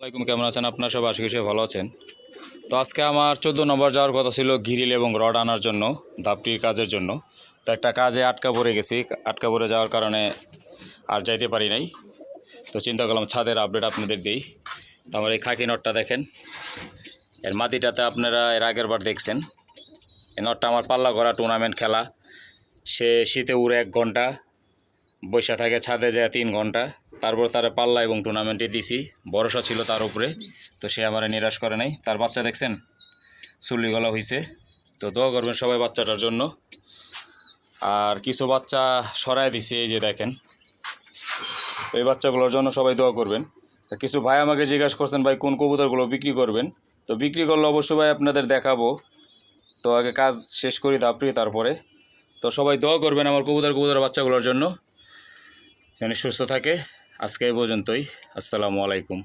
আসসালামাইকুম, কেমন আছেন আপনারা সব? আশা করি সবাই ভালো আছেন। তো আজকে আমার 14 নম্বর যাওয়ার কথা ছিল গ্রিল এবং রড আনার জন্য, ধাপটির কাজের জন্য। তো একটা কাজে আটকা পড়ে গেছি, আটকা পড়ে যাওয়ার কারণে আর যাইতে পারি নাই। তো চিন্তা করলাম ছাদের আপডেট আপনাদের দিই। তো আমার এই খাকি নটটা দেখেন, এর মাটিটাতে আপনারা এর আগের বার দেখছেন। এই নটটা আমার পাল্লা করা, টুর্নামেন্ট খেলা, সে শীতে উড়ে 1 ঘন্টা, বৈশা থাকে ছাদে যায় 3 ঘন্টা, তারপর তার পাল্লা এবং টুর্নামেন্টে দিছি। ভরসা ছিল তার উপরে, তো সে আমার নিরাশ করে নাই। তার বাচ্চা দেখছেন, চুল্লি গলা হয়েছে। তো দোয়া করবেন সবাই বাচ্চাটার জন্য। আর কিছু বাচ্চা সরাই দিছে, এই যে দেখেন। তো এই বাচ্চাগুলোর জন্য সবাই দোয়া করবেন। কিছু ভাই আমাকে জিজ্ঞাসা করছেন, ভাই কোন কবুতরগুলো বিক্রি করবেন? তো বিক্রি করলে অবশ্যই ভাই আপনাদের দেখাবো। তো আগে কাজ শেষ করি তারপরে। তো সবাই দোয়া করবেন আমার কবুতর বাচ্চাগুলোর জন্য, যেন সুস্থ থাকে। আজকে এই পর্যন্তই। আসসালামু আলাইকুম।